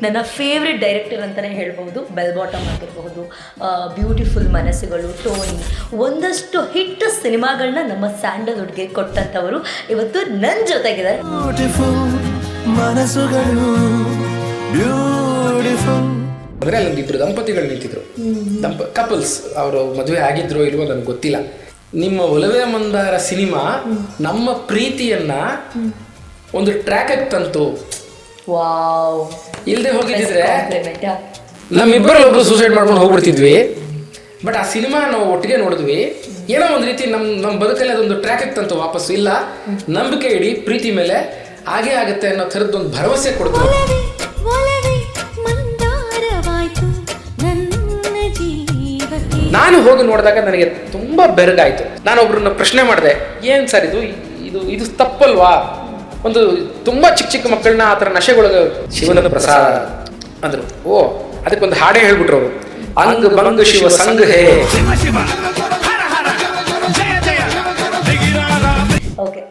ನನ್ನ favourite director ಅಂತಲೇ ಹೇಳ್ಬೋದು. ಬೆಲ್ ಬಾಟಮ್ ಆಗಿರಬಹುದು, ಬ್ಯೂಟಿಫುಲ್ ಮನಸ್ಸುಗಳು, ಟೋನಿ, ಒಂದಷ್ಟು ಹಿಟ್ ಸಿನಿಮಾಗಳನ್ನ ನಮ್ಮ ಸ್ಯಾಂಡಲ್ವುಡ್ಗೆ ಕೊಟ್ಟಂಥವರು ಇವತ್ತು ನನ್ನ ಜೊತೆಗಿದ್ದಾರೆ. ಅಂದರೆ ಅಲ್ಲೊಂದು ಇಬ್ಬರು ದಂಪತಿಗಳು ನಿಂತಿದ್ರು, ಕಪಲ್ಸ್. ಅವರು ಮದುವೆ ಆಗಿದ್ರು ಇಲ್ವೋ ನನಗೆ ಗೊತ್ತಿಲ್ಲ. ನಿಮ್ಮ ಒಲವೇ ಮಂದಾರ ಸಿನಿಮಾ ನಮ್ಮ ಪ್ರೀತಿಯನ್ನ ಒಂದು ಟ್ರ್ಯಾಕ್ ತಂತು. ವಾವ್, ಇಲ್ಲದೆ ಹೋಗಿದ್ರೆ ನಮ್ಮಿಬ್ಬರು ಒಬ್ರು ಸೂಸೈಡ್ ಮಾಡ್ಕೊಂಡು ಹೋಗ್ಬಿಡ್ತಿದ್ವಿ. ಬಟ್ ಆ ಸಿನಿಮಾ ನಾವು ಒಟ್ಟಿಗೆ ನೋಡಿದ್ವಿ. ಏನೋ ಒಂದು ರೀತಿ ನಮ್ಮ ಬದುಕಲ್ಲಿ ಅದೊಂದು ಟ್ರ್ಯಾಕ್ ತಂತು ವಾಪಸ್ಸು. ಇಲ್ಲ, ನಂಬಿಕೆ ಇಡಿ, ಪ್ರೀತಿ ಮೇಲೆ ಹಾಗೇ ಆಗುತ್ತೆ ಅನ್ನೋ ಥರದ್ದೊಂದು ಭರವಸೆ ಕೊಡ್ತು. ನಾನು ಹೋಗಿ ನೋಡಿದಾಗ ನನಗೆ ತುಂಬಾ ಬೆರಗಾಯ್ತು. ನಾನು ಒಬ್ರನ್ನ ಪ್ರಶ್ನೆ ಮಾಡಿದೆ, ಏನ್ ಸರ್ ಇದು ತಪ್ಪಲ್ವಾ? ಒಂದು ತುಂಬಾ ಚಿಕ್ಕ ಮಕ್ಕಳನ್ನ ಆ ಥರ ನಶೆಗೊಳಗೆ ಶಿವನ ಪ್ರಸಾದ ಅಂದ್ರು. ಓ, ಅದಕ್ಕೊಂದು ಹಾಡೇ ಹೇಳ್ಬಿಟ್ರು ಅವರು, ಅಂಗ್ ಬಂಗ್ ಶಿವ ಸಂಘ ಹೇ. ಓಕೆ,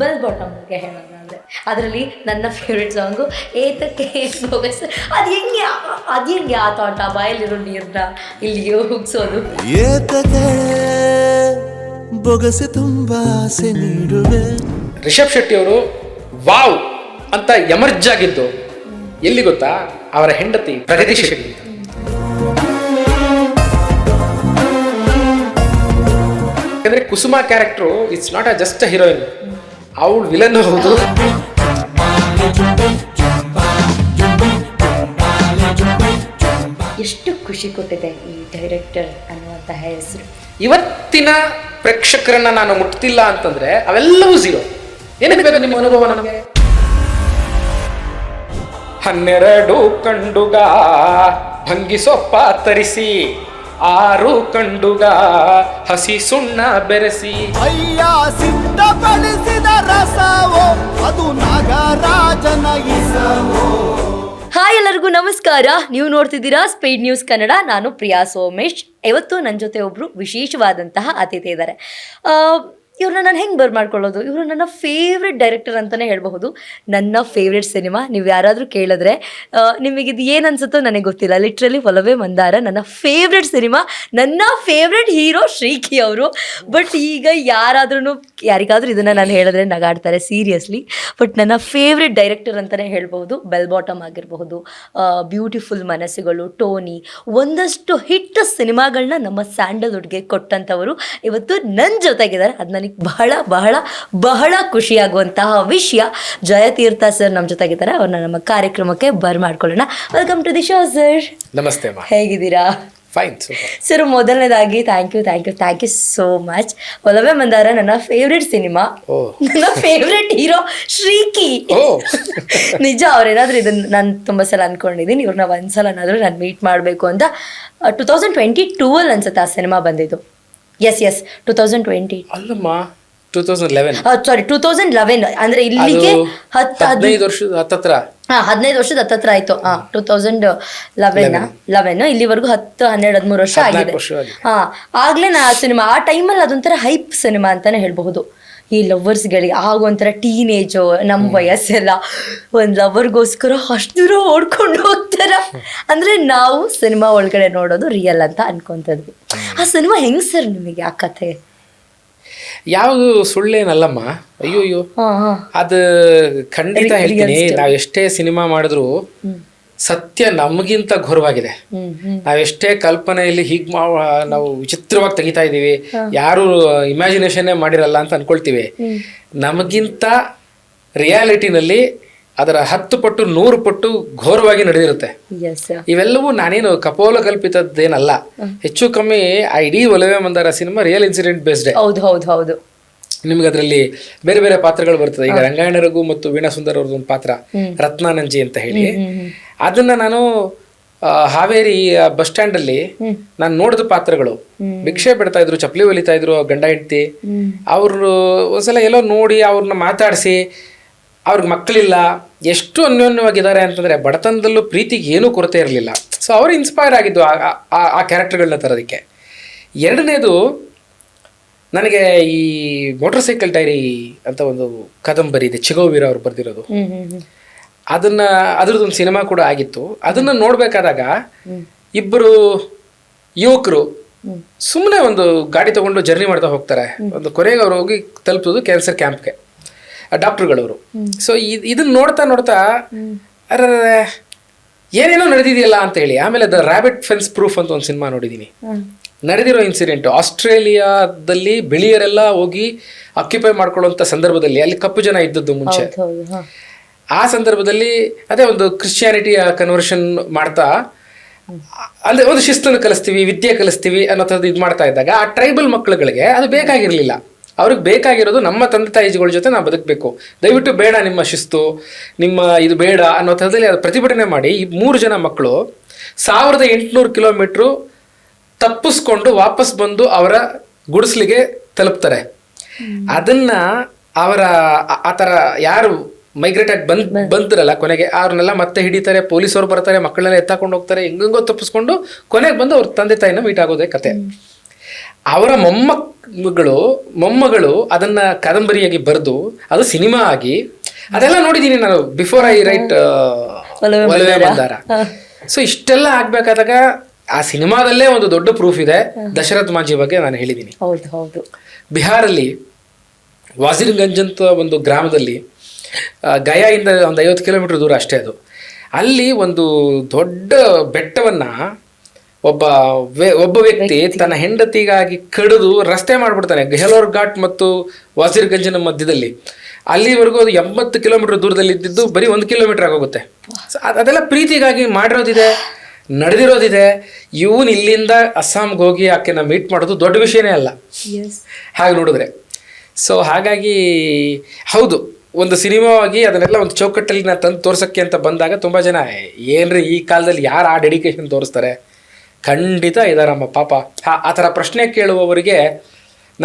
ಬೆಲ್ ಬಾಟಮ್ ಬಗ್ಗೆ ಹೇಳೋಣ ಅಂದರೆ ಅದರಲ್ಲಿ ನನ್ನ ಫೇವ್ರೆಟ್ ಸಾಂಗು ಏತಕ್ಕೆ ಬೋಗಸ್. ಅದು ಹೆಂಗೆ ಆ ತೋಟ ಬಾಯಲ್ಲಿರೋ ನೀರನ್ನ ಇಲ್ಲಿಯೋ ಹುಗ್ಸೋದು. ಏತಕ್ಕೆ ಬೊಗಸೆ ತುಂಬಾ ಆಸೆ ನೀಡುವೆ. ರಿಷಬ್ ಶೆಟ್ಟಿ ಅವರು ವಾವ್ ಅಂತ ಎಮರ್ಜ್ ಆಗಿದ್ದು ಎಲ್ಲಿ ಗೊತ್ತಾ? ಅವರ ಹೆಂಡತಿ ಪ್ರಗತಿ ಶೆಟ್ಟಿ. ಯಾಕಂದ್ರೆ Kusuma character it's not a just a heroine, ಅವಳು ವಿಲನ್ ಹೌದು. ಎಷ್ಟು ಖುಷಿ ಕೊಟ್ಟಿದೆ ಈ ಡೈರೆಕ್ಟರ್ ಅನ್ನುವಂತಹ ಹೆಸರು. ಇವತ್ತಿನ ಪ್ರೇಕ್ಷಕರನ್ನ ನಾನು ಮುಟ್ತಿಲ್ಲ ಅಂತಂದ್ರೆ ಅವೆಲ್ಲವೂ ಝೀರೋ. ಏನಕ್ಕೆ ಬೇಕು ನಿಮ್ಮ ಅನುಭವ ನಮಗೆ? 12 ಕಂಡುಗ ಭಂಗಿ ಸೊಪ್ಪ ತರಿಸಿ, 6 ಕಂಡುಗ ಹಸಿ ಸುಣ್ಣ ಬೆರೆಸಿ. ಅಯ್ಯ ಸಿದ್ಧಪಡಿಸಿದ ರಸವೋ ಅದು ನಾಗರಾಜನ ಇಸವೋ. ಹಾಯ್, ಎಲ್ಲರಿಗೂ ನಮಸ್ಕಾರ. ನೀವು ನೋಡ್ತಿದ್ದೀರಾ ಸ್ಪೀಡ್ ನ್ಯೂಸ್ ಕನ್ನಡ. ನಾನು ಪ್ರಿಯಾ ಸೋಮೇಶ್. ಇವತ್ತು ನನ್ನ ಜೊತೆ ಒಬ್ಬರು ವಿಶೇಷವಾದಂತಹ ಅತಿಥಿ ಇದ್ದಾರೆ. ಇವ್ರನ್ನ ನಾನು ಹೆಂಗೆ ಮಾಡ್ಕೊಳ್ಳೋದು, ಇವರು ನನ್ನ ಫೇವ್ರೆಟ್ ಡೈರೆಕ್ಟರ್ ಅಂತಲೇ ಹೇಳಬಹುದು. ನನ್ನ ಫೇವ್ರೆಟ್ ಸಿನಿಮಾ ನೀವು ಯಾರಾದರೂ ಕೇಳಿದ್ರೆ ನಿಮಗಿದು ಏನು ಅನ್ಸುತ್ತೋ ನನಗೆ ಗೊತ್ತಿಲ್ಲ. ಲಿಟ್ರಲಿ ಒಲವೇ ಮಂದಾರ ನನ್ನ ಫೇವ್ರೆಟ್ ಸಿನಿಮಾ. ನನ್ನ ಫೇವ್ರೆಟ್ ಹೀರೋ ಶ್ರೀಕಿ ಅವರು. ಬಟ್ ಈಗ ಯಾರಿಗಾದರೂ ಇದನ್ನು ನಾನು ಹೇಳಿದ್ರೆ ನಗಾಡ್ತಾರೆ ಸೀರಿಯಸ್ಲಿ. ಬಟ್ ನನ್ನ ಫೇವ್ರೆಟ್ ಡೈರೆಕ್ಟರ್ ಅಂತಲೇ ಹೇಳ್ಬೋದು. ಬೆಲ್ ಬಾಟಮ್ ಆಗಿರಬಹುದು, ಬ್ಯೂಟಿಫುಲ್ ಮನಸ್ಸುಗಳು, ಟೋನಿ, ಒಂದಷ್ಟು ಹಿಟ್ ಸಿನಿಮಾಗಳನ್ನ ನಮ್ಮ ಸ್ಯಾಂಡಲ್ವುಡ್ಗೆ ಕೊಟ್ಟಂಥವರು ಇವತ್ತು ನನ್ನ ಜೊತೆಗಿದ್ದಾರೆ. ಅದು ನನಗೆ ಬಹಳ ಬಹಳ ಬಹಳ ಖುಷಿಯಾಗುವಂತಹ ವಿಷಯ. ಜಯತೀರ್ಥ ಸರ್ ನಮ್ಮ ಜೊತೆಗಿದ್ದಾರೆ. ಅವ್ರನ್ನ ನಮ್ಮ ಕಾರ್ಯಕ್ರಮಕ್ಕೆ ಮಾಡ್ಕೊಳ್ಳೋಣ. Welcome to the show sir. ನಮಸ್ತೆ. ಹೇಗಿದ್ದೀರಾ? ಫೈನ್ ಸರ್, ಮೊದಲನೇದಾಗಿ thank you so much. Olave Mandara ನನ್ನ ಫೇವ್ರೆಟ್ ಸಿನಿಮಾ. ನನ್ನ ಫೇವ್ರೆಟ್ ಹೀರೋ ಶ್ರೀಕಿ. ನಿಜ, ಅವ್ರೇನಾದ್ರೂ ಇದನ್ನ ನಾನು ತುಂಬ ಸಲ ಅನ್ಕೊಂಡಿದ್ದೀನಿ, ಇವ್ರನ್ನ ಒಂದ್ಸಲನಾದ್ರೂ ನಾನು ಮೀಟ್ ಮಾಡಬೇಕು ಅಂತ. 2022 ಅನ್ಸುತ್ತೆ ಆ ಸಿನಿಮಾ ಬಂದಿದ್ದು. ಎಸ್ 2020 ಅಲ್ಲಮ್ಮ, 2011. ಸಾರಿ 2011. ಅಂದ್ರೆ ಇಲ್ಲಿಗೆ 15 ವರ್ಷದ ಹತ್ತತ್ರ. 15 ವರ್ಷದ ಹತ್ತತ್ರ ಆಯ್ತು. 2011 ಇಲ್ಲಿವರೆಗೂ 10, 12, 13 ವರ್ಷ ಆಗಿದೆ. ಆಗ್ಲೇ ನಾ ಸಿನಿಮಾ ಆ ಟೈಮಲ್ಲಿ ಅದೊಂಥರ ಹೈಪ್ ಸಿನಿಮಾ ಅಂತಾನೆ ಹೇಳ್ಬಹುದು. ಈ ಲವರ್ಸ್ಗಳಿಗೆ ಆಗ ಒಂಥರ ಟೀನೇಜು, ನಮ್ಮ ವಯಸ್ಸೆಲ್ಲ ಒಂದು ಲವರ್ಗೋಸ್ಕರ ಅಷ್ಟು ದೂರ ಓಡ್ಕೊಂಡು ಹೋಗ್ತಾರ. ಅಂದ್ರೆ ನಾವು ಸಿನಿಮಾ ಒಳಗಡೆ ನೋಡೋದು ರಿಯಲ್ ಅಂತ ಅನ್ಕೊಂತದ್ವಿ. ಆ ಸಿನಿಮಾ ಹೆಂಗ್ ಸರ್ ನಿಮಗೆ ಆ ಕಥೆ? ಯಾವುದು ಸುಳ್ಳೇನಲ್ಲಮ್ಮ. ಅಯ್ಯೋ, ಅದು ಖಂಡಿತ ಹೇಳ್ತೀನಿ. ನಾವು ಎಷ್ಟೇ ಸಿನಿಮಾ ಮಾಡಿದ್ರು ಸತ್ಯ ನಮಗಿಂತ ಘೋರವಾಗಿದೆ. ನಾವೆಷ್ಟೇ ಕಲ್ಪನೆಯಲ್ಲಿ ಹೀಗೆ ನಾವು ವಿಚಿತ್ರವಾಗಿ ತೆಗಿತಾ ಇದ್ದೀವಿ, ಯಾರು ಇಮ್ಯಾಜಿನೇಷನ್ನೇ ಮಾಡಿರಲ್ಲ ಅಂತ ಅನ್ಕೊಳ್ತೀವಿ. ನಮಗಿಂತ ರಿಯಾಲಿಟಿನಲ್ಲಿ ಅದರ 10 ಪಟ್ಟು 100 ಪಟ್ಟು ಘೋರವಾಗಿ ನಡೆದಿರುತ್ತೆ. ಇವೆಲ್ಲವೂ ನಾನೇನು ಕಪೋಲ ಕಲ್ಪಿತದ್ದೇನಲ್ಲ. ಹೆಚ್ಚು ಕಮ್ಮಿ ಆ ಇಡೀ ಒಲವೇ Mandara cinema real incident based. ಹೌದು. ನಿಮ್ಗೆ ಅದರಲ್ಲಿ ಬೇರೆ ಬೇರೆ ಪಾತ್ರಗಳು ಬರ್ತದೆ. ಈಗ ರಂಗಾಯಣ ರಘು ಮತ್ತು ವೀಣಾ ಸುಂದರ್ ಅವ್ರದ್ದೊಂದು ಪಾತ್ರ ರತ್ನಾನಂಜಿ ಅಂತ ಹೇಳಿ, ಅದನ್ನ ನಾನು ಹಾವೇರಿ ಬಸ್ ಸ್ಟ್ಯಾಂಡ್ ಅಲ್ಲಿ ನಾನು ನೋಡಿದ ಪಾತ್ರಗಳು. ಭಿಕ್ಷೆ ಬಿಡ್ತಾ ಇದ್ರು, ಚಪ್ಪಲಿ ಹೊಲಿತಾ ಇದ್ರು ಗಂಡ ಹೆಂಡತಿ. ಅವ್ರು ಒಂದ್ಸಲ ಎಲ್ಲೋ ನೋಡಿ ಅವ್ರನ್ನ ಮಾತಾಡಿಸಿ, ಅವ್ರಿಗೆ ಮಕ್ಕಳಿಲ್ಲ, ಎಷ್ಟು ಅನ್ಯೋನ್ಯವಾಗಿದ್ದಾರೆ ಅಂತಂದ್ರೆ ಬಡತನದಲ್ಲೂ ಪ್ರೀತಿಗೆ ಏನೂ ಕೊರತೆ ಇರಲಿಲ್ಲ. ಸೊ ಅವ್ರು ಇನ್ಸ್ಪೈರ್ ಆಗಿದ್ದು ಆ ಕ್ಯಾರೆಕ್ಟರ್ಗಳನ್ನ ತರೋದಕ್ಕೆ. ಎರಡನೇದು, ನನಗೆ ಈ ಮೋಟರ್ ಸೈಕಲ್ ಡೈರಿ ಅಂತ ಒಂದು ಕಾದಂಬರಿ ಇದೆ, ಚಿಗೋವೀರ ಅವ್ರು ಬರೆದಿರೋದು. ಅದ್ರದ್ದೊಂದು ಸಿನಿಮಾ ಕೂಡ ಆಗಿತ್ತು. ಅದನ್ನ ನೋಡ್ಬೇಕಾದಾಗ ಇಬ್ಬರು ಯುವಕರು ಸುಮ್ಮನೆ ಒಂದು ಗಾಡಿ ತಗೊಂಡು ಜರ್ನಿ ಮಾಡ್ತಾ ಹೋಗ್ತಾರೆ. ಒಂದು ಕೊನೆಗೆ ಅವ್ರು ಹೋಗಿ ತಲುಪೋದು ಕ್ಯಾನ್ಸರ್ ಕ್ಯಾಂಪ್ಗೆ, ಡಾಕ್ಟರ್ಗಳವರು. ಸೊ ಇದನ್ನ ನೋಡ್ತಾ ನೋಡ್ತಾ ಅರೆ ಏನೇನೋ ನಡೆದಿದೆಯಲ್ಲ ಅಂತ ಹೇಳಿ ಆಮೇಲೆ ದ ರ್ಯಾಬಿಟ್ ಫೆನ್ಸ್ ಪ್ರೂಫ್ ಅಂತ ಒಂದು ಸಿನಿಮಾ ನೋಡಿದ್ದೀನಿ. ನಡೆದಿರೋ ಇನ್ಸಿಡೆಂಟ್ ಆಸ್ಟ್ರೇಲಿಯಾದಲ್ಲಿ ಬಿಳಿಯರೆಲ್ಲ ಹೋಗಿ ಆಕ್ಯುಪೈ ಮಾಡ್ಕೊಳ್ಳುವಂಥ ಸಂದರ್ಭದಲ್ಲಿ ಅಲ್ಲಿ ಕಪ್ಪು ಜನ ಇದ್ದದ್ದು ಮುಂಚೆ. ಆ ಸಂದರ್ಭದಲ್ಲಿ ಅದೇ ಒಂದು ಕ್ರಿಶ್ಚಿಯಾನಿಟಿಯ ಕನ್ವರ್ಷನ್ ಮಾಡ್ತಾ ಅಂದ್ರೆ ಒಂದು ಶಿಸ್ತನ್ನು ಕಲಿಸ್ತೀವಿ, ವಿದ್ಯೆ ಕಲಿಸ್ತೀವಿ ಅನ್ನೋ ಥರದ್ದು ಇದು ಮಾಡ್ತಾ ಇದ್ದಾಗ ಆ ಟ್ರೈಬಲ್ ಮಕ್ಕಳುಗಳಿಗೆ ಅದು ಬೇಕಾಗಿರಲಿಲ್ಲ. ಅವ್ರಿಗೆ ಬೇಕಾಗಿರೋದು ನಮ್ಮ ತಂದೆ ತಾಯಿಗಳ ಜೊತೆ ನಾವು ಬದುಕಬೇಕು, ದಯವಿಟ್ಟು ಬೇಡ ನಿಮ್ಮ ಶಿಸ್ತು, ನಿಮ್ಮ ಇದು ಬೇಡ ಅನ್ನೋ ಥರದಲ್ಲಿ ಅದು ಪ್ರತಿಭಟನೆ ಮಾಡಿ ಈ 3 ಜನ ಮಕ್ಕಳು 1800 ಕಿಲೋಮೀಟ್ರು ತಪ್ಪಿಸ್ಕೊಂಡು ವಾಪಸ್ ಬಂದು ಅವರ ಗುಡಿಸ್ಲಿಗೆ ತಲುಪ್ತಾರೆ. ಅದನ್ನ ಅವರ ಆ ಥರ ಯಾರು ಮೈಗ್ರೇಟ್ ಆಗಿ ಬಂದ್ರಲ್ಲ ಕೊನೆಗೆ ಅವ್ರನ್ನೆಲ್ಲ ಮತ್ತೆ ಹಿಡಿತಾರೆ, ಪೊಲೀಸರು ಬರ್ತಾರೆ, ಮಕ್ಕಳನ್ನೆಲ್ಲ ಎತ್ತಾಕೊಂಡು ಹೋಗ್ತಾರೆ, ಹೆಂಗೋ ತಪ್ಪಿಸ್ಕೊಂಡು ಕೊನೆಗೆ ಬಂದು ಅವ್ರ ತಂದೆ ತಾಯಿನ ಮೀಟ್ ಆಗೋದೇ ಕತೆ. ಅವರ ಮೊಮ್ಮಗಳು ಅದನ್ನ ಕಾದಂಬರಿಯಾಗಿ ಬರೆದು ಅದು ಸಿನಿಮಾ ಆಗಿ ಅದೆಲ್ಲ ನೋಡಿದ್ದೀನಿ ನಾನು before I right Olave Mandara. So ಇಷ್ಟೆಲ್ಲ ಆಗ್ಬೇಕಾದಾಗ ಆ ಸಿನಿಮಾದಲ್ಲೇ ಒಂದು ದೊಡ್ಡ ಪ್ರೂಫ್ ಇದೆ. ದಶರಥ್ ಮಾಂಜಿ ಬಗ್ಗೆ ನಾನು ಹೇಳಿದ್ದೀನಿ. ಬಿಹಾರಲ್ಲಿ ವಾಜಿರ್ಗಂಜ್ ಅಂತ ಒಂದು ಗ್ರಾಮದಲ್ಲಿ, ಗಯಾಯಿಂದ ಒಂದು 50 ಕಿಲೋಮೀಟರ್ ದೂರ ಅಷ್ಟೇ ಅದು. ಅಲ್ಲಿ ಒಂದು ದೊಡ್ಡ ಬೆಟ್ಟವನ್ನ ಒಬ್ಬ ವ್ಯಕ್ತಿ ತನ್ನ ಹೆಂಡತಿಗಾಗಿ ಕಡಿದು ರಸ್ತೆ ಮಾಡ್ಬಿಡ್ತಾನೆ. ಗೆಹ್ಲೋರ್ ಘಾಟ್ ಮತ್ತು ವಾಜಿರ್ಗಂಜಿನ ಮಧ್ಯದಲ್ಲಿ. ಅಲ್ಲಿವರೆಗೂ ಅದು 80 ಕಿಲೋಮೀಟರ್ ದೂರದಲ್ಲಿ ಇದ್ದಿದ್ದು ಬರೀ 1 ಕಿಲೋಮೀಟರ್ ಆಗೋಗುತ್ತೆ. ಅದೆಲ್ಲ ಪ್ರೀತಿಗಾಗಿ ಮಾಡಿರೋದಿದೆ, ನಡೆದಿರೋದಿದೆ. ಇವನು ಇಲ್ಲಿಂದ ಅಸ್ಸಾಂಗೆ ಹೋಗಿ ಆಕೆನ ಮೀಟ್ ಮಾಡೋದು ದೊಡ್ಡ ವಿಷಯನೇ ಅಲ್ಲ ಹಾಗೆ ನೋಡಿದ್ರೆ. ಸೊ ಹಾಗಾಗಿ ಹೌದು, ಒಂದು ಸಿನಿಮಾವಾಗಿ ಅದನ್ನೆಲ್ಲ ಒಂದು ಚೌಕಟ್ಟಲ್ಲಿ ನಾನು ತಂದು ತೋರ್ಸೋಕ್ಕೆ ಅಂತ ಬಂದಾಗ ತುಂಬ ಜನ ಏನ್ರಿ ಈ ಕಾಲದಲ್ಲಿ ಯಾರು ಆ ಡೆಡಿಕೇಶನ್ ತೋರಿಸ್ತಾರೆ? ಖಂಡಿತ ಇದಾರಮ್ಮ ಪಾಪ. ಆ ಥರ ಪ್ರಶ್ನೆ ಕೇಳುವವರಿಗೆ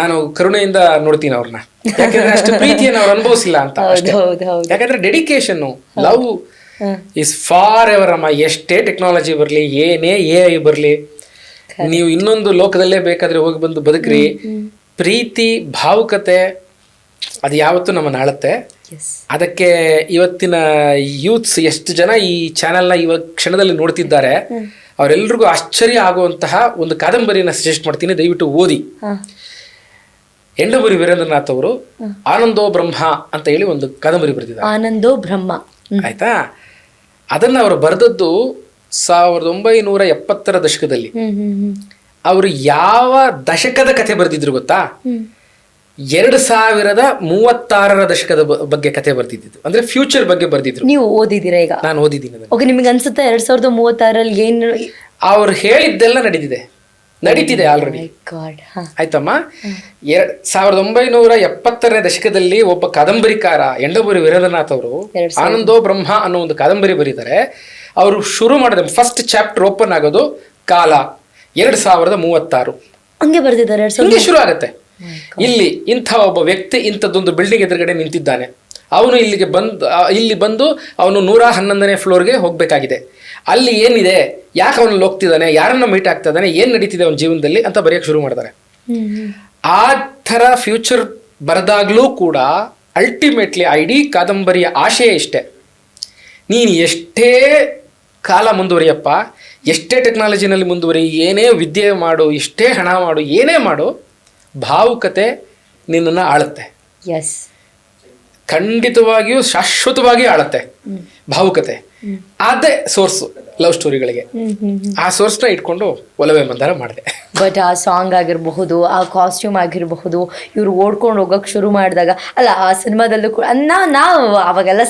ನಾನು ಕರುಣೆಯಿಂದ ನೋಡ್ತೀನಿ ಅವ್ರನ್ನ, ಯಾಕೆಂದ್ರೆ ಅಷ್ಟು ಪ್ರೀತಿಯನ್ನು ಅವ್ರು ಅನುಭವಿಸಿಲ್ಲ ಅಂತ. ಯಾಕಂದ್ರೆ dedication, love is for ever ಅಮ್ಮ. ಎಷ್ಟೇ ಟೆಕ್ನಾಲಜಿ ಬರಲಿ, ಏನೇ AI ಬರಲಿ, ನೀವು ಇನ್ನೊಂದು ಲೋಕದಲ್ಲೇ ಬೇಕಾದ್ರೆ ಹೋಗಿ ಬಂದು ಬದುಕ್ರಿ. ಪ್ರೀತಿ, ಭಾವುಕತೆ ಅದು ಯಾವತ್ತೂ ನಮ್ಮನ್ನು ಆಳುತ್ತೆ. ಅದಕ್ಕೆ ಇವತ್ತಿನ ಯೂತ್ಸ್ ಎಷ್ಟು ಜನ ಈ ಚಾನೆಲ್ನ ಇವಾಗ ಕ್ಷಣದಲ್ಲಿ ನೋಡ್ತಿದ್ದಾರೆ, ಅವರೆಲ್ರಿಗೂ ಆಶ್ಚರ್ಯ ಆಗುವಂತಹ ಒಂದು ಕಾದಂಬರಿಯನ್ನು ಸಜೆಸ್ಟ್ ಮಾಡ್ತೀನಿ, ದಯವಿಟ್ಟು ಓದಿ. ಎಂಡಮೂರಿ ವೀರೇಂದ್ರನಾಥ್ ಅವರು ಆನಂದೋ ಬ್ರಹ್ಮ ಅಂತ ಹೇಳಿ ಒಂದು ಕಾದಂಬರಿ ಬರೆದಿದ್ದಾರೆ. ಆನಂದೋ ಬ್ರಹ್ಮ, ಆಯ್ತಾ? ಅದನ್ನ ಅವರು ಬರೆದದ್ದು 1970ರ ದಶಕದಲ್ಲಿ. ಅವರು ಯಾವ ದಶಕದ ಕಥೆ ಬರೆದಿದ್ರು ಗೊತ್ತಾ? 2036ರ ದಶಕದ ಬಗ್ಗೆ ಕಥೆ ಬರ್ತಿದ್ದು, ಅಂದ್ರೆ ಫ್ಯೂಚರ್ ಬಗ್ಗೆ ಬರ್ದಿದ್ರು. ನೀವು ಓದಿದ್ದೀರಾ ಈಗ? ನಾನು ಓದಿದ್ದೀನಿ. ಓಕೆ, ನಿಮ್ಗೆ ಅನ್ಸುತ್ತಾ 2036ರಲ್ಲಿ ಏನು ಅವ್ರು ಹೇಳಿದ್ದೆಲ್ಲ ನಡೀತಿದೆ ಆಲ್ರೆಡಿ. ಆಯ್ತಮ್ಮ. 1970ರ ದಶಕದಲ್ಲಿ ಒಬ್ಬ ಕಾದಂಬರಿಕಾರ ಎಂಡಮೂರಿ ವೀರೇಂದ್ರನಾಥ್ ಅವರು ಆನಂದೋ ಬ್ರಹ್ಮ ಅನ್ನೋ ಒಂದು ಕಾದಂಬರಿ ಬರೀತಾರೆ. ಅವರು ಶುರು ಮಾಡಿದ ಫಸ್ಟ್ ಚಾಪ್ಟರ್ ಓಪನ್ ಆಗೋದು ಕಾಲ 2036 ಹಂಗೆ ಬರ್ದಿದ್ದಾರೆ. ಹಿಂಗೆ ಶುರು ಆಗುತ್ತೆ. ಇಲ್ಲಿ ಇಂಥ ಒಬ್ಬ ವ್ಯಕ್ತಿ ಇಂಥದ್ದೊಂದು ಬಿಲ್ಡಿಂಗ್ ಎದುರುಗಡೆ ನಿಂತಿದ್ದಾನೆ. ಅವನು ಇಲ್ಲಿ ಬಂದು ಅವನು 111ನೇ ಫ್ಲೋರ್ಗೆ ಹೋಗ್ಬೇಕಾಗಿದೆ. ಅಲ್ಲಿ ಏನಿದೆ, ಯಾಕೆ ಅವನಲ್ಲಿ ಹೋಗ್ತಿದ್ದಾನೆ, ಯಾರನ್ನ ಮೀಟ್ ಆಗ್ತಿದ್ದಾನೆ, ಏನ್ ನಡೀತಿದೆ ಅವನ ಜೀವನದಲ್ಲಿ ಅಂತ ಬರೆಯಕ್ಕೆ ಶುರು ಮಾಡ್ತಾರೆ. ಆ ಥರ ಫ್ಯೂಚರ್ ಬರೆದಾಗ್ಲೂ ಕೂಡ ಅಲ್ಟಿಮೇಟ್ಲಿ ಆ ಇಡೀ ಕಾದಂಬರಿಯ ಆಶಯ ಇಷ್ಟೇ: ನೀನು ಎಷ್ಟೇ ಕಾಲ ಮುಂದುವರಿಯಪ್ಪ, ಎಷ್ಟೇ ಟೆಕ್ನಾಲಜಿನಲ್ಲಿ ಮುಂದುವರಿ, ಏನೇ ವಿದ್ಯೆ ಮಾಡು, ಎಷ್ಟೇ ಹಣ ಮಾಡು, ಏನೇ ಮಾಡು, ಭಾವುಕತೆ ನಿನ್ನನ್ನು ಆಳುತ್ತೆ. ಖಂಡಿತವಾಗಿಯೂ ಶಾಶ್ವತವಾಗಿ ಆಳುತ್ತೆ ಭಾವುಕತೆ. ಅದೇ ಸೋರ್ಸು ಲವ್ ಸ್ಟೋರಿಗಳಿಗೆ. ಆ ಸೋರ್ಸ್ನ ಇಟ್ಕೊಂಡು ಒಲವೇ ಮಂದಾರ ಮಾಡಿದೆ. ಬಟ್ ಆ ಸಾಂಗ್ ಆಗಿರಬಹುದು, ಆ ಕಾಸ್ಟ್ಯೂಮ್ ಆಗಿರಬಹುದು, ಇವ್ರು ಓಡ್ಕೊಂಡು ಹೋಗೋಕೆ ಶುರು ಮಾಡಿದಾಗ, ಅಲ್ಲ ಆ ಸಿನಿಮಾದಲ್ಲೂ ಕೂಡ ನಾವು ಅವಾಗೆಲ್ಲ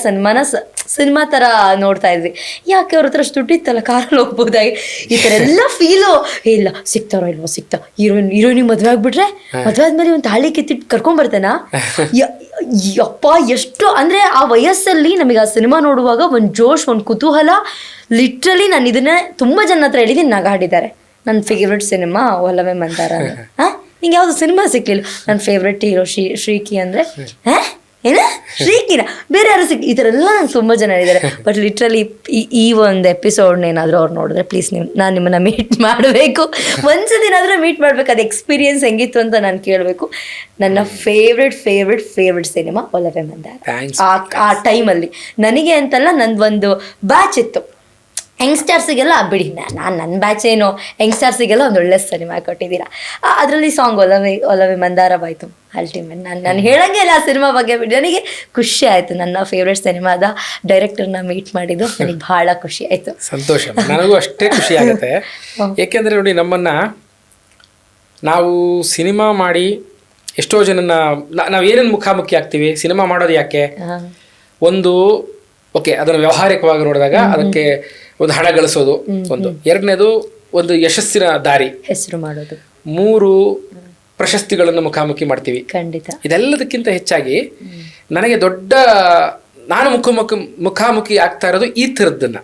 ಸಿನಿಮಾ ಥರ ನೋಡ್ತಾ ಇದ್ವಿ. ಯಾಕೆ ಅವ್ರ ಹತ್ರ ಅಷ್ಟು ದುಡ್ಡಿತ್ತಲ್ಲ, ಕಾರಲ್ಲಿ ಹೋಗ್ಬೋದಾಗಿ, ಈ ಥರ ಎಲ್ಲ ಫೀಲು. ಇಲ್ಲ ಸಿಗ್ತಾರೋ ಇಲ್ವೋ, ಹೀರೋಯಿನಿಗೆ ಮದುವೆ ಆಗ್ಬಿಟ್ರೆ, ಮದುವೆ ಆದ್ಮೇಲೆ ಒಂದು ತಾಳಿ ಕಿತ್ತಿಟ್ಟು ಕರ್ಕೊಂಡ್ಬರ್ತಾನ. ಯಪ್ಪ, ಎಷ್ಟು ಅಂದರೆ ಆ ವಯಸ್ಸಲ್ಲಿ ನಮಗೆ ಆ ಸಿನಿಮಾ ನೋಡುವಾಗ ಒಂದು ಜೋಶ್, ಒಂದು ಕುತೂಹಲ. ಲಿಟ್ರಲಿ ನಾನು ಇದನ್ನ ತುಂಬ ಜನ ಹತ್ರ ಹೇಳಿದ್ದೀನಿ, ನಗಾಡಿದ್ದಾರೆ. ನನ್ನ ಫೇವ್ರೆಟ್ ಸಿನಿಮಾ ಒಲವೇ ಮಂದಾರ. ನಿಂಗೆ ಯಾವುದು ಸಿನಿಮಾ ಸಿಕ್ಲಿಲ್ಲ? ನನ್ನ ಫೇವ್ರೆಟ್ ಹೀರೋ ಶ್ರೀಕಿ ಅಂದರೆ ಏನ ಶ್ರೀಕಿರ ಬೇರೆ ಯಾರು ಈ ಥರ ಎಲ್ಲ ನಂಗೆ ತುಂಬ ಜನ ಇದ್ದಾರೆ. ಬಟ್ ಲಿಟ್ರಲಿ ಈ ಒಂದು ಎಪಿಸೋಡ್ನ ಏನಾದರೂ ಅವ್ರು ನೋಡಿದ್ರೆ ಪ್ಲೀಸ್ ನಾನು ನಿಮ್ಮನ್ನು ಮೀಟ್ ಮಾಡಬೇಕು, ಒಂದ್ಸದಿನಾದರೂ ಮೀಟ್ ಮಾಡಬೇಕು. ಅದು ಎಕ್ಸ್ಪೀರಿಯನ್ಸ್ ಹೆಂಗಿತ್ತು ಅಂತ ನಾನು ಕೇಳಬೇಕು. ನನ್ನ ಫೇವ್ರೆಟ್ ಸಿನಿಮಾ ಒಲವೇ ಮಂದಾರ. ಆ ಟೈಮಲ್ಲಿ ನನಗೆ ಅಂತಲ್ಲ, ನಂದೊಂದು ಬ್ಯಾಚ್ ಇತ್ತು ಯಂಗ್ಸ್ಟರ್ಸಿಗೆಲ್ಲ. ಬಿಡಿ ನನ್ನ ಬ್ಯಾಚ್ ಏನು, ಯಂಗ್ಸ್ಟರ್ಸಿಗೆಲ್ಲ ಒಂದು ಒಳ್ಳೆ ಸಿನಿಮಾ ಕೊಟ್ಟಿದ್ದೀರಾ. ಅದರಲ್ಲಿ ಸಾಂಗ್ ಒಲವೇ ಮಂದಾರವಾಯಿತು ಅಲ್ಟಿಮೇಟ್. ನಾನು ಹೇಳಂಗೆ ಇಲ್ಲ ಆ ಸಿನಿಮಾ ಬಗ್ಗೆ. ನನಗೆ ಖುಷಿ ಆಯಿತು, ನನ್ನ ಫೇವ್ರೆಟ್ ಸಿನಿಮಾದ ಡೈರೆಕ್ಟರ್ನ ಮೀಟ್ ಮಾಡಿದ್ದು ನನಗೆ ಭಾಳ ಖುಷಿ ಆಯಿತು. ಸಂತೋಷ, ನನಗೂ ಅಷ್ಟೇ ಖುಷಿ ಆಗುತ್ತೆ. ಏಕೆಂದರೆ ನೋಡಿ, ನಾವು ಸಿನಿಮಾ ಮಾಡಿ ಎಷ್ಟೋ ಜನನ ನಾವು ಏನೇನು ಮುಖಾಮುಖಿ ಆಗ್ತೀವಿ. ಸಿನಿಮಾ ಮಾಡೋದು ಯಾಕೆ? ಒಂದು ಓಕೆ, ಅದನ್ನು ವ್ಯಾವಹಾರಿಕವಾಗಿ ನೋಡಿದಾಗ ಅದಕ್ಕೆ ಒಂದು ಹಣ ಗಳಿಸೋದು ಒಂದು, ಎರಡನೇದು ಒಂದು ಯಶಸ್ಸಿನ ದಾರಿ, ಹೆಸರು ಮಾಡೋದು, 3 ಪ್ರಶಸ್ತಿಗಳನ್ನು ಮುಖಾಮುಖಿ ಮಾಡ್ತೀವಿ. ಖಂಡಿತ. ಇದೆಲ್ಲದಕ್ಕಿಂತ ಹೆಚ್ಚಾಗಿ ನನಗೆ ನಾನು ಮುಖಾಮುಖಿ ಆಗ್ತಾ ಇರೋದು ಈ ಥರದ್ದನ್ನ.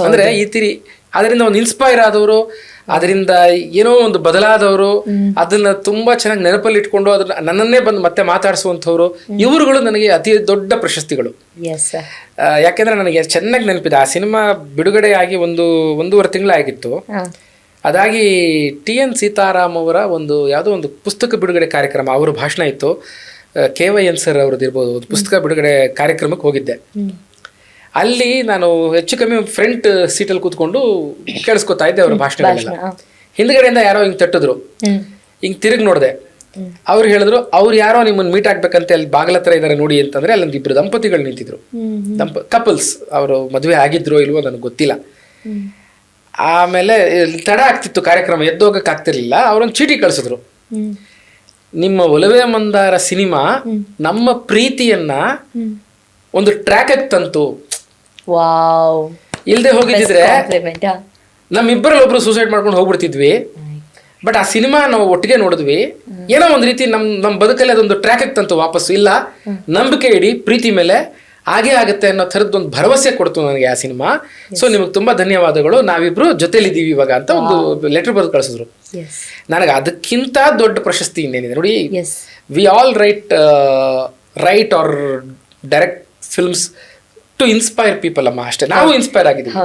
ಅಂದ್ರೆ ಈ ತಿರಿ ಅದರಿಂದ ಒಂದು ಇನ್ಸ್ಪೈರ್ ಆದವರು, ಅದರಿಂದ ಏನೋ ಒಂದು ಬದಲಾದವರು, ಅದನ್ನ ತುಂಬಾ ಚೆನ್ನಾಗಿ ನೆನಪಲ್ಲಿ ಇಟ್ಕೊಂಡು ಅದನ್ನ ನನ್ನನ್ನೇ ಬಂದು ಮತ್ತೆ ಮಾತಾಡಿಸುವಂಥವ್ರು, ಇವರುಗಳು ನನಗೆ ಅತಿ ದೊಡ್ಡ ಪ್ರಶಸ್ತಿಗಳು. ಯಾಕೆಂದ್ರೆ ನನಗೆ ಚೆನ್ನಾಗಿ ನೆನಪಿದೆ, ಆ ಸಿನಿಮಾ ಬಿಡುಗಡೆ ಆಗಿ 1.5 ತಿಂಗಳಾಗಿತ್ತು. ಅದಾಗಿ TN ಸೀತಾರಾಮ್ ಅವರ ಯಾವುದೋ ಒಂದು ಪುಸ್ತಕ ಬಿಡುಗಡೆ ಕಾರ್ಯಕ್ರಮ, ಅವರ ಭಾಷಣ ಇತ್ತು, KYN ಸರ್ ಅವ್ರದ್ದು ಇರ್ಬೋದು, ಒಂದು ಪುಸ್ತಕ ಬಿಡುಗಡೆ ಕಾರ್ಯಕ್ರಮಕ್ಕೆ ಹೋಗಿದ್ದೆ. ಅಲ್ಲಿ ನಾನು ಹೆಚ್ಚು ಕಮ್ಮಿ ಫ್ರಂಟ್ ಸೀಟಲ್ಲಿ ಕೂತ್ಕೊಂಡು ಕೇಳಿಸ್ಕೊತಾ ಇದ್ದೆ ಅವ್ರ ಭಾಷಣಗಳೆಲ್ಲ. ಹಿಂದ್ಗಡೆಯಿಂದ ಯಾರೋ ಹಿಂಗೆ ತಟ್ಟಿದ್ರು, ಹಿಂಗೆ ತಿರುಗಿ ನೋಡಿದೆ. ಅವ್ರು ಹೇಳಿದ್ರು, ಅವ್ರು ಯಾರೋ ನಿಮ್ಮನ್ನು ಮೀಟ್ ಆಗ್ಬೇಕಂತ ಅಲ್ಲಿ ಬಾಗಿಲ ಹತ್ರ ಇದ್ದಾರೆ ನೋಡಿ ಅಂತಂದ್ರೆ, ಅಲ್ಲೊಂದು 2 ದಂಪತಿಗಳು ನಿಂತಿದ್ರು. ಕಪಲ್ಸ್, ಅವರು ಮದುವೆ ಆಗಿದ್ರು ಇಲ್ವೋ ನನಗೆ ಗೊತ್ತಿಲ್ಲ. ಆಮೇಲೆ ತಡ ಆಗ್ತಿತ್ತು ಕಾರ್ಯಕ್ರಮ, ಎದ್ದೋಗಕ್ಕೆ ಆಗ್ತಿರ್ಲಿಲ್ಲ. ಅವರೊಂದು ಚೀಟಿ ಕಳಿಸಿದ್ರು, ನಿಮ್ಮ ಒಲವೇ ಮಂದಾರ ಸಿನಿಮಾ ನಮ್ಮ ಪ್ರೀತಿಯನ್ನ ಒಂದು ಟ್ರ್ಯಾಕ್ ತಂತು. ಇಲ್ದೆ ಹೋಗಿದ್ರೆ ನಮ್ಮಿಬ್ಬರಲ್ಲಿ ಒಬ್ರು ಸೂಸೈಡ್ ಮಾಡ್ಕೊಂಡು ಹೋಗ್ಬಿಡ್ತಿದ್ವಿ. ಬಟ್ ಆ ಸಿನಿಮಾ ನಾವು ಒಟ್ಟಿಗೆ ನೋಡಿದ್ವಿ, ಏನೋ ಒಂದು ರೀತಿ ನಮ್ಮ ಬದುಕಲ್ಲಿ ಅದೊಂದು ಟ್ರ್ಯಾಕ್ ತಂತು ವಾಪಸ್ಸು. ಇಲ್ಲ, ನಂಬಿಕೆ ಇಡಿ, ಪ್ರೀತಿ ಮೇಲೆ ಹಾಗೇ ಆಗುತ್ತೆ ಅನ್ನೋ ಥರದ್ದು ಒಂದು ಭರವಸೆ ಕೊಡ್ತು ನನಗೆ ಆ ಸಿನಿಮಾ. ಸೊ ನಿಮಗೆ ತುಂಬಾ ಧನ್ಯವಾದಗಳು, ನಾವಿಬ್ರು ಜೊತೆಲಿದ್ದೀವಿ ಇವಾಗ ಅಂತ ಒಂದು ಲೆಟರ್ ಬರೆದು ಕಳಿಸಿದ್ರು. ನನಗೆ ಅದಕ್ಕಿಂತ ದೊಡ್ಡ ಪ್ರಶಸ್ತಿ ಇನ್ನೇನಿದೆ ನೋಡಿ. We all write or direct films to inspire people ಅಮ್ಮ, ಅಷ್ಟೇ. ನಾವು ಇನ್ಸ್ಪೈರ್ ಆಗಿದ್ದೀವಿ.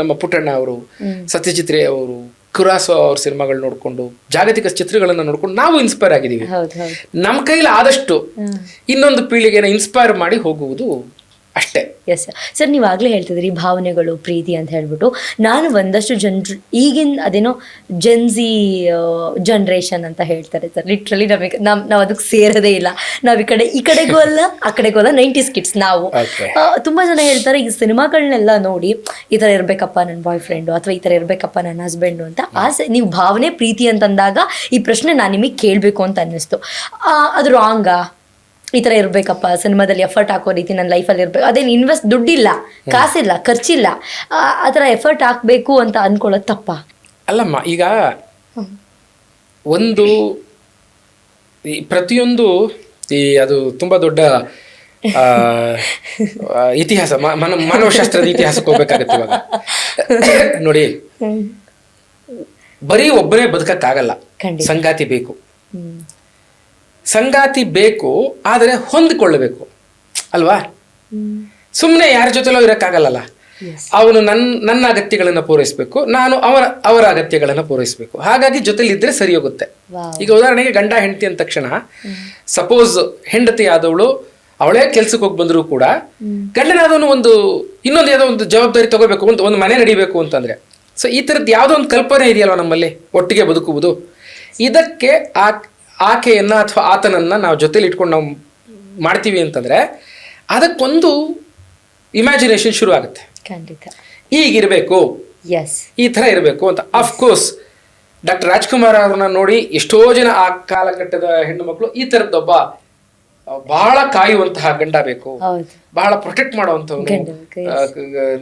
ನಮ್ಮ ಪುಟ್ಟಣ್ಣ ಅವರು, ಸತ್ಯಜಿತ್ ರೇ ಅವರು, ಕುರಾಸೋ ಅವ್ರ ಸಿನಿಮಾಗಳು ನೋಡ್ಕೊಂಡು, ಜಾಗತಿಕ ಚಿತ್ರಗಳನ್ನ ನೋಡ್ಕೊಂಡು ನಾವು ಇನ್ಸ್ಪೈರ್ ಆಗಿದ್ದೀವಿ. ನಮ್ಮ ಕೈಲಿ ಆದಷ್ಟು ಇನ್ನೊಂದು ಪೀಳಿಗೆನ ಇನ್ಸ್ಪೈರ್ ಮಾಡಿ ಹೋಗುವುದು ಅಷ್ಟೇ. ಎಸ್ ಸರ್, ನೀವಾಗಲೇ ಹೇಳ್ತಿದ್ರಿ ಭಾವನೆಗಳು, ಪ್ರೀತಿ ಅಂತ ಹೇಳ್ಬಿಟ್ಟು. ನಾನು ಒಂದಷ್ಟು ಜನರು ಈಗಿನ ಅದೇನೋ ಜೆನ್ಸಿ ಜನ್ರೇಷನ್ ಅಂತ ಹೇಳ್ತಾರೆ ಸರ್. ಲಿಟ್ರಲಿ ನಾವು ಅದಕ್ಕೆ ಸೇರೋದೇ ಇಲ್ಲ. ನಾವು ಈ ಕಡೆಗೂ ಅಲ್ಲ ಆ ಕಡೆಗೂ ಅಲ್ಲ, 90s ಕಿಡ್ಸ್ ನಾವು. ತುಂಬ ಜನ ಹೇಳ್ತಾರೆ, ಈ ಸಿನಿಮಾಗಳನ್ನೆಲ್ಲ ನೋಡಿ ಈ ಥರ ಇರಬೇಕಪ್ಪ ನನ್ನ ಬಾಯ್ ಫ್ರೆಂಡು, ಅಥವಾ ಈ ಥರ ಇರಬೇಕಪ್ಪ ನನ್ನ ಹಸ್ಬೆಂಡು ಅಂತ. ಆಸೆ, ನೀವು ಭಾವನೆ ಪ್ರೀತಿ ಅಂತಂದಾಗ ಈ ಪ್ರಶ್ನೆ ನಾನು ನಿಮಗೆ ಕೇಳಬೇಕು ಅಂತ ಅನ್ನಿಸ್ತು. ಅದು ರಾಂಗಾ? ಈ ಥರ ಇರಬೇಕಪ್ಪ, ಸಿನಿಮಾದಲ್ಲಿ ಎಫರ್ಟ್ ಹಾಕೋ ರೀತಿ ನನ್ನ ಲೈಫಲ್ಲಿ ಇರಬೇಕು, ಅದೇನು ದುಡ್ಡಿಲ್ಲ, ಕಾಸಿಲ್ಲ, ಖರ್ಚಿಲ್ಲ, ಆ ಥರ ಎಫರ್ಟ್ ಹಾಕಬೇಕು ಅಂತ ಅಂದ್ಕೊಳ್ಳೋದು ತಪ್ಪ? ಅಲ್ಲಮ್ಮ, ಈಗ ಒಂದು ಪ್ರತಿಯೊಂದು ಅದು ತುಂಬ ದೊಡ್ಡ ಇತಿಹಾಸ, ಮಾನವಶಾಸ್ತ್ರದ ಇತಿಹಾಸಕ್ಕೆ ಹೋಗ್ಬೇಕಾಗತ್ತೆ ಇವಾಗ. ನೋಡಿ, ಬರೀ ಒಬ್ಬನೇ ಬದುಕಕ್ಕಾಗಲ್ಲ, ಸಂಗಾತಿ ಬೇಕು. ಸಂಗಾತಿ ಬೇಕು, ಆದರೆ ಹೊಂದಿಕೊಳ್ಳಬೇಕು ಅಲ್ವಾ? ಸುಮ್ಮನೆ ಯಾರ ಜೊತೆಲೋ ಇರೋಕ್ಕಾಗಲ್ಲ. ಅವನು ನನ್ನ ಅಗತ್ಯಗಳನ್ನು ಪೂರೈಸಬೇಕು, ನಾನು ಅವರ ಅಗತ್ಯಗಳನ್ನು ಪೂರೈಸಬೇಕು. ಹಾಗಾಗಿ ಜೊತೆಲಿದ್ರೆ ಸರಿ ಹೋಗುತ್ತೆ. ಈಗ ಉದಾಹರಣೆಗೆ ಗಂಡ ಹೆಂಡತಿ ಅಂದ ತಕ್ಷಣ, ಸಪೋಸ್ ಹೆಂಡತಿ ಆದವಳು ಅವಳೇ ಕೆಲ್ಸಕ್ಕೆ ಹೋಗಿ ಬಂದರೂ ಕೂಡ ಗಂಡನಾದವನು ಇನ್ನೊಂದು ಯಾವುದೋ ಒಂದು ಜವಾಬ್ದಾರಿ ತಗೋಬೇಕು, ಒಂದು ಮನೆ ನಡಿಬೇಕು ಅಂತಂದ್ರೆ, ಸೊ ಈ ಥರದ್ದು ಯಾವುದೋ ಒಂದು ಕಲ್ಪನೆ ಇದೆಯಲ್ವ ನಮ್ಮಲ್ಲಿ, ಒಟ್ಟಿಗೆ ಬದುಕುವುದು. ಇದಕ್ಕೆ ಆಕೆಯನ್ನ ಅಥವಾ ಆತನನ್ನ ನಾವು ಜೊತೆಲಿ ಇಟ್ಕೊಂಡು ನಾವು ಮಾಡ್ತೀವಿ ಅಂತಂದ್ರೆ ಅದಕ್ಕೊಂದು ಇಮ್ಯಾಜಿನೇಷನ್ ಶುರು ಆಗುತ್ತೆ. ಖಂಡಿತ ಈಗಿರ್ಬೇಕು, ಈ ತರ ಇರಬೇಕು ಅಂತ. ಅಫ್ಕೋರ್ಸ್ ಡಾಕ್ಟರ್ ರಾಜ್ಕುಮಾರ್ ಅವ್ರನ್ನ ನೋಡಿ ಎಷ್ಟೋ ಜನ ಆ ಕಾಲಘಟ್ಟದ ಹೆಣ್ಣು ಮಕ್ಕಳು ಈ ತರದ್ದೊಬ್ಬ ಬಹಳ ಕಾಯುವಂತಹ ಗಂಡ ಬೇಕು, ಬಹಳ ಪ್ರೊಟೆಕ್ಟ್ ಮಾಡುವಂಥವನು,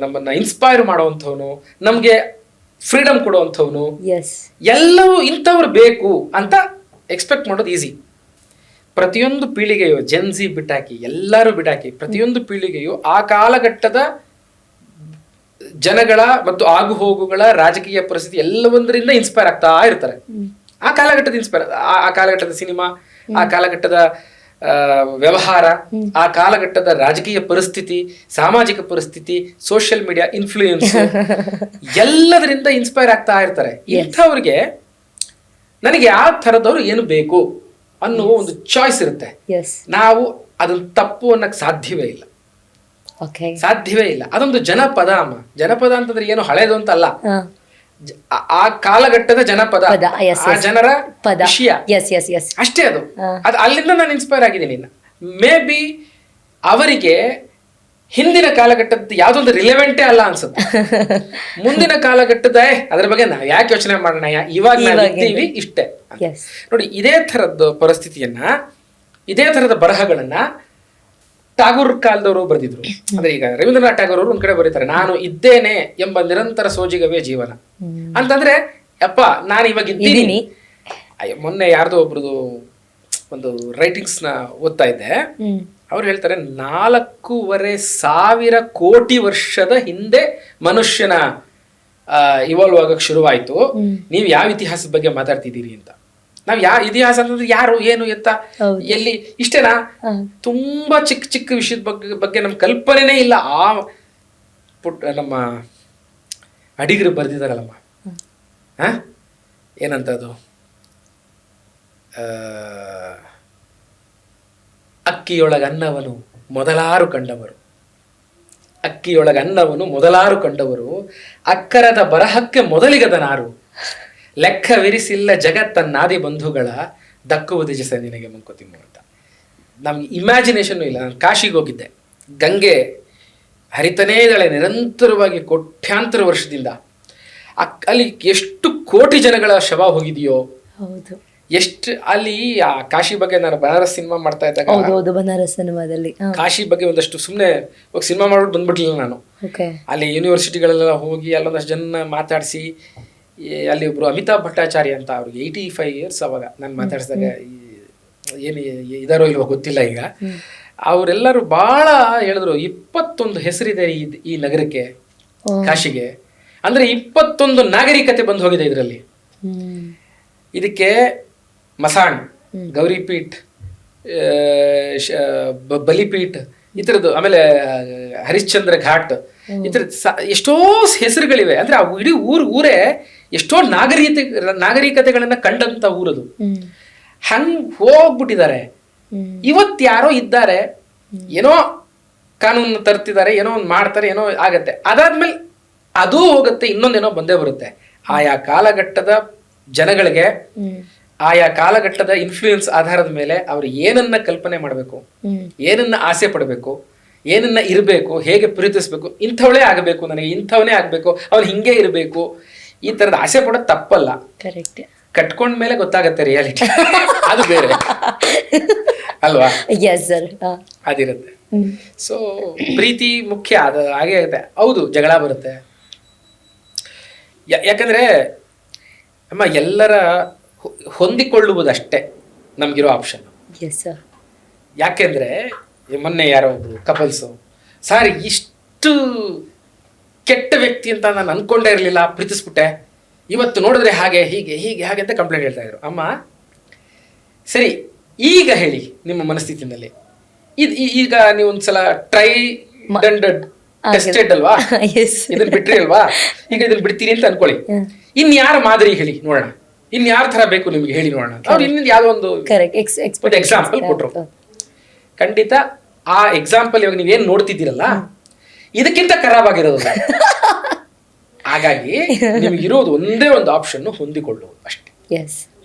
ನಮ್ಮನ್ನ ಇನ್ಸ್ಪೈರ್ ಮಾಡುವಂಥವನು, ನಮ್ಗೆ ಫ್ರೀಡಮ್ ಕೊಡುವಂಥವನು, ಎಲ್ಲವೂ ಇಂಥವ್ರು ಬೇಕು ಅಂತ ಎಕ್ಸ್ಪೆಕ್ಟ್ ಮಾಡೋದು ಈಸಿ. ಪ್ರತಿಯೊಂದು ಪೀಳಿಗೆಯು, ಜೆನ್ಸಿ ಬಿಟ್ಟಾಕಿ, ಎಲ್ಲರೂ ಬಿಟ್ಟಾಕಿ, ಪ್ರತಿಯೊಂದು ಪೀಳಿಗೆಯು ಆ ಕಾಲಘಟ್ಟದ ಜನಗಳ ಮತ್ತು ಆಗು ಹೋಗುಗಳ ರಾಜಕೀಯ ಪರಿಸ್ಥಿತಿ ಎಲ್ಲವೊಂದರಿಂದ ಇನ್ಸ್ಪೈರ್ ಆಗ್ತಾ ಇರ್ತಾರೆ. ಆ ಕಾಲಘಟ್ಟದ ಇನ್ಸ್ಪೈರ್, ಆ ಕಾಲಘಟ್ಟದ ಸಿನಿಮಾ, ಆ ಕಾಲಘಟ್ಟದ ವ್ಯವಹಾರ, ಆ ಕಾಲಘಟ್ಟದ ರಾಜಕೀಯ ಪರಿಸ್ಥಿತಿ, ಸಾಮಾಜಿಕ ಪರಿಸ್ಥಿತಿ, ಸೋಷಿಯಲ್ ಮೀಡಿಯಾ ಇನ್ಫ್ಲೂಯೆನ್ಸ್ ಎಲ್ಲದರಿಂದ ಇನ್ಸ್ಪೈರ್ ಆಗ್ತಾ ಇರ್ತಾರೆ. ಇಂಥವ್ರಿಗೆ ನನಗೆ ಯಾವ ಥರದವ್ರು ಏನು ಬೇಕು ಅನ್ನುವ ಒಂದು ಚಾಯ್ಸ್ ಇರುತ್ತೆ. ನಾವು ಅದನ್ನ ತಪ್ಪು ಅನ್ನಕ್ ಸಾಧ್ಯವೇ ಇಲ್ಲ, ಸಾಧ್ಯವೇ ಇಲ್ಲ. ಅದೊಂದು ಜನಪದ ಅಮ್ಮ. ಜನಪದ ಅಂತಂದ್ರೆ ಏನು ಹಳೇದು ಅಂತ ಅಲ್ಲ, ಆ ಕಾಲಘಟ್ಟದ ಜನಪದ, ಆ ಜನರ ವಿಷಯ ಅಷ್ಟೇ. ಅದು ಅಲ್ಲಿಂದ ನಾನು ಇನ್ಸ್ಪೈರ್ ಆಗಿದ್ದೀನಿ. ಮೇ ಬಿ ಅವರಿಗೆ ಹಿಂದಿನ ಕಾಲಘಟ್ಟದ ಯಾವ್ದೊಂದು ರಿಲೆವೆಂಟೇ ಅಲ್ಲ ಅನ್ಸುತ್ತೆ. ಮುಂದಿನ ಕಾಲಘಟ್ಟದ ಅದ್ರ ಬಗ್ಗೆ ನಾವ್ ಯಾಕೆ ಯೋಚನೆ ಮಾಡೋಣ, ಇವಾಗ ನಾವು ಇದ್ದೀವಿ ಇಷ್ಟೇ. ನೋಡಿ, ಇದೇ ತರದ್ದು ಪರಿಸ್ಥಿತಿಯನ್ನ, ಇದೇ ತರದ ಬರಹಗಳನ್ನ ಟಾಗೂರ್ ಕಾಲದವರು ಬರೆದಿದ್ರು. ಅಂದ್ರೆ ಈಗ ರವೀಂದ್ರನಾಥ್ ಟಾಗೂರ್ ಅವರು ಒಂದ್ ಕಡೆ ಬರೀತಾರೆ, ನಾನು ಇದ್ದೇನೆ ಎಂಬ ನಿರಂತರ ಸೋಜಿಗವೇ ಜೀವನ ಅಂತಂದ್ರೆ, ಅಪ್ಪ ನಾನು ಇವಾಗ ಇದ್ದೀನಿ. ಮೊನ್ನೆ ಯಾರ್ದೋ ಒಬ್ರದು ಒಂದು ರೈಟಿಂಗ್ಸ್ ನ ಓದ್ತಾ ಇದ್ದೆ. ಅವ್ರು ಹೇಳ್ತಾರೆ, 4,500 ಕೋಟಿ ವರ್ಷದ ಹಿಂದೆ ಮನುಷ್ಯನ ಇವಾಲ್ವ್ ಆಗಕ್ ಶುರುವಾಯ್ತು. ನೀವು ಯಾವ ಇತಿಹಾಸದ ಬಗ್ಗೆ ಮಾತಾಡ್ತಿದ್ದೀರಿ ಅಂತ. ನಾವ್ ಯಾವ ಇತಿಹಾಸ ಅಂತಂದ್ರೆ ಯಾರು, ಏನು, ಎತ್ತ, ಎಲ್ಲಿ, ಇಷ್ಟೇನಾ? ತುಂಬಾ ಚಿಕ್ಕ ಚಿಕ್ಕ ವಿಷಯದ ಬಗ್ಗೆ ನಮ್ ಕಲ್ಪನೆನೇ ಇಲ್ಲ. ಆ ನಮ್ಮ ಅಡಿಗರು ಬರ್ದಿದಾರಲ್ಲಮ್ಮ, ಏನಂತ ಅದು, ಅಕ್ಕಿಯೊಳಗನ್ನವನು ಮೊದಲಾರು ಕಂಡವರು, ಅಕ್ಕಿಯೊಳಗನ್ನವನು ಮೊದಲಾರು ಕಂಡವರು, ಅಕ್ಕರದ ಬರಹಕ್ಕೆ ಮೊದಲಿಗದ ನಾರು, ಲೆಕ್ಕವಿರಿಸಿಲ್ಲ ಜಗತ್ತನ್ನಾದಿ ಬಂಧುಗಳ, ದಕ್ಕುವುದು ಜಸ ನಿನಗೆ ಮಂಕುತಿಮ್ಮ ಅಂತ. ನಮ್ಗೆ ಇಮ್ಯಾಜಿನೇಷನ್ ಇಲ್ಲ. ನಾನು ಕಾಶಿಗೆ ಹೋಗಿದ್ದೆ. ಗಂಗೆ ಹರಿತನೇ ಇದ್ದಾಳೆ ನಿರಂತರವಾಗಿ ಕೋಟ್ಯಾಂತರ ವರ್ಷದಿಂದ. ಅಲ್ಲಿ ಎಷ್ಟು ಕೋಟಿ ಜನಗಳ ಶವ ಹೋಗಿದೆಯೋ, ಎಷ್ಟು ಅಲ್ಲಿ ಆ ಕಾಶಿ ಬಗ್ಗೆ ನಾನು ಬನಾರಸ್ ಸಿನಿಮಾ ಮಾಡ್ತಾ ಇದ್ದಾಗ ಬನಾರಸ್ ಸಿನಿಮಾದಲ್ಲಿ ಕಾಶಿ ಬಗ್ಗೆ ಒಂದಷ್ಟು ಸುಮ್ಮನೆ ಹೋಗಿ ಸಿನಿಮಾ ಮಾಡ್ಬಿಟ್ಟು ಬಂದ್ಬಿಟ್ಲಿಲ್ಲ ನಾನು. ಅಲ್ಲಿ ಯೂನಿವರ್ಸಿಟಿಗಳೆಲ್ಲ ಹೋಗಿ ಅಲ್ಲೊಂದಷ್ಟು ಜನ ಮಾತಾಡಿಸಿ, ಅಲ್ಲಿ ಒಬ್ರು ಅಮಿತಾಬ್ ಭಟ್ಟಾಚಾರ್ಯ ಅಂತ, ಅವ್ರಿಗೆ 85 years ಅವಾಗ ನಾನು ಮಾತಾಡಿಸಿದಾಗ, ಏನು ಇದಾರೋ ಇಲ್ವೋ ಗೊತ್ತಿಲ್ಲ ಈಗ. ಅವರೆಲ್ಲರೂ ಬಹಳ ಹೇಳಿದ್ರು, 21 ಹೆಸರಿದೆ ಈ ನಗರಕ್ಕೆ, ಕಾಶಿಗೆ. ಅಂದ್ರೆ 21 ನಾಗರಿಕತೆ ಬಂದು ಹೋಗಿದೆ ಇದರಲ್ಲಿ. ಇದಕ್ಕೆ ಮಸಾಣ್, ಗೌರಿಪೀಠ್, ಬಲಿಪೀಠ್, ಈ ಥರದ್ದು, ಆಮೇಲೆ ಹರಿಶ್ಚಂದ್ರ ಘಾಟ್, ಈ ಥರದ ಎಷ್ಟೋ ಹೆಸರುಗಳಿವೆ. ಅಂದ್ರೆ ಆ ಇಡೀ ಊರೇ ಎಷ್ಟೋ ನಾಗರಿಕತೆಗಳನ್ನ ಕಂಡಂತ ಊರದು. ಹಂಗ್ ಹೋಗ್ಬಿಟ್ಟಿದ್ದಾರೆ. ಇವತ್ತು ಯಾರೋ ಇದ್ದಾರೆ, ಏನೋ ಕಾನೂನು ತರ್ತಿದ್ದಾರೆ, ಏನೋ ಒಂದು ಮಾಡ್ತಾರೆ, ಏನೋ ಆಗತ್ತೆ. ಅದಾದ್ಮೇಲೆ ಅದೂ ಹೋಗುತ್ತೆ, ಇನ್ನೊಂದೇನೋ ಬಂದೇ ಬರುತ್ತೆ. ಆಯಾ ಕಾಲಘಟ್ಟದ ಜನಗಳಿಗೆ, ಆಯಾ ಕಾಲಘಟ್ಟದ ಇನ್ಫ್ಲೂಯೆನ್ಸ್ ಆಧಾರದ ಮೇಲೆ ಅವ್ರು ಏನನ್ನ ಕಲ್ಪನೆ ಮಾಡಬೇಕು, ಏನನ್ನ ಆಸೆ ಪಡಬೇಕು, ಏನನ್ನ ಇರಬೇಕು, ಹೇಗೆ ಪ್ರೀತಿಸ್ಬೇಕು, ಇಂಥವಳೇ ಆಗಬೇಕು, ನನಗೆ ಇಂಥವನೇ ಆಗ್ಬೇಕು, ಅವ್ನು ಹಿಂಗೆ ಇರಬೇಕು, ಈ ತರದ ಆಸೆ ಪಡೋದು ತಪ್ಪಲ್ಲ. ಕಟ್ಕೊಂಡ ಮೇಲೆ ಗೊತ್ತಾಗತ್ತೆ ರಿಯಾಲಿಟಿ, ಅದು ಬೇರೆ ಅಲ್ವಾ? ಅದಿರುತ್ತೆ. ಸೊ ಪ್ರೀತಿ ಮುಖ್ಯ, ಅದು ಹಾಗೆ ಆಗುತ್ತೆ. ಹೌದು, ಜಗಳ ಬರುತ್ತೆ. ಯಾಕಂದ್ರೆ ಅಮ್ಮ, ಎಲ್ಲರ ಹೊಂದಿಕೊಳ್ಳುವುದಷ್ಟೇ ನಮ್ಗಿರೋ ಆಪ್ಷನ್. ಯಾಕೆಂದ್ರೆ ಮೊನ್ನೆ ಯಾರೋ ಒಬ್ರು ಕಪಲ್ಸು, ಸಾರ್ ಇಷ್ಟು ಕೆಟ್ಟ ವ್ಯಕ್ತಿ ಅಂತ ನಾನು ಅನ್ಕೊಂಡೇ ಇರಲಿಲ್ಲ, ಪ್ರೀತಿಸ್ಬಿಟ್ಟೆ, ಇವತ್ತು ನೋಡಿದ್ರೆ ಹಾಗೆ ಹೀಗೆ ಹೀಗೆ ಹಾಗೆ ಅಂತ ಕಂಪ್ಲೇಂಟ್ ಹೇಳ್ತಾ ಇದ್ರು. ಅಮ್ಮ ಸರಿ, ಈಗ ಹೇಳಿ ನಿಮ್ಮ ಮನಸ್ಥಿತಿನಲ್ಲಿ, ಈಗ ನೀವು ಒಂದ್ಸಲ ಟೆಸ್ಟೆಡ್ ಅಲ್ವಾ, ಇದನ್ನ ಬಿಟ್ರಿ ಅಲ್ವಾ, ಈಗ ಇದನ್ನ ಬಿಡ್ತೀರಿ ಅಂತ ಅನ್ಕೊಳ್ಳಿ. ಇನ್ಯಾರ ಮಾದರಿ ಹೇಳಿ ನೋಡೋಣ, ಇನ್ಯಾರ ತರ ಬೇಕು ನಿಮ್ಗೆ ಹೇಳಿ ನೋಡೋಣ. ಅವ್ರು ಇನ್ನೊಂದು ಯಾವ್ದೋ ಒಂದು ಎಕ್ಸಾಂಪಲ್ ಕೊಟ್ರು. ಖಂಡಿತ ಆ ಎಕ್ಸಾಂಪಲ್ ಇವಾಗ ನೀವೇನ್ ನೋಡ್ತಿದ್ದೀರಲ್ಲ, ಇದಕ್ಕಿಂತ ಖರಾಬ್ ಆಗಿರೋದು. ಹಾಗಾಗಿ ನಿಮ್ಗಿರೋದು ಒಂದೇ ಒಂದು ಆಪ್ಷನ್, ಹೊಂದಿಕೊಳ್ಳುವುದು ಅಷ್ಟೇ.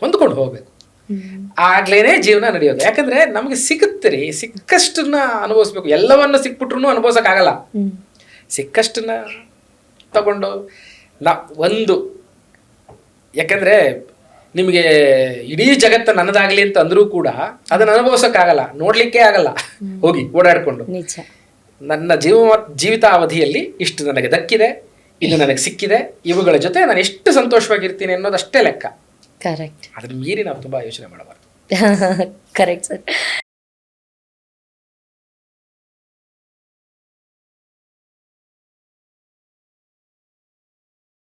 ಹೊಂದ್ಕೊಂಡು ಹೋಗ್ಬೇಕು, ಆಗ್ಲೇನೆ ಜೀವನ ನಡೆಯೋದು. ಯಾಕಂದ್ರೆ ನಮ್ಗೆ ಸಿಗುತ್ತೆ ರೀ, ಸಿಕ್ಕಷ್ಟನ್ನ ಅನುಭವಿಸ್ಬೇಕು. ಎಲ್ಲವನ್ನ ಸಿಕ್ಬಿಟ್ರು ಅನುಭವಿಸಕ್ ಆಗಲ್ಲ. ಸಿಕ್ಕಷ್ಟನ್ನ ತಗೊಂಡು ಒಂದು, ಯಾಕಂದ್ರೆ ನಿಮಗೆ ಇಡೀ ಜಗತ್ತ ನನ್ನದಾಗ್ಲಿ ಅಂತ ಅಂದ್ರೂ ಕೂಡ ಅದನ್ನ ಅನುಭವಿಸಕ್ ಆಗಲ್ಲ, ನೋಡ್ಲಿಕ್ಕೆ ಆಗಲ್ಲ. ಹೋಗಿ ಓಡಾಡ್ಕೊಂಡು, ನನ್ನ ಜೀವಿತ ಅವಧಿಯಲ್ಲಿ ಇಷ್ಟು ನನಗೆ ದಕ್ಕಿದೆ, ಇದು ನನಗೆ ಸಿಕ್ಕಿದೆ, ಇವುಗಳ ಜೊತೆ ನಾನು ಎಷ್ಟು ಸಂತೋಷವಾಗಿರ್ತೀನಿ ಅನ್ನೋದಷ್ಟೇ ಲೆಕ್ಕ. ಕರೆಕ್ಟ್. ಅದ್ರ ಮೀರಿ ನಾವು ತುಂಬಾ ಯೋಚನೆ ಮಾಡಬಾರ್ದು. Correct sir.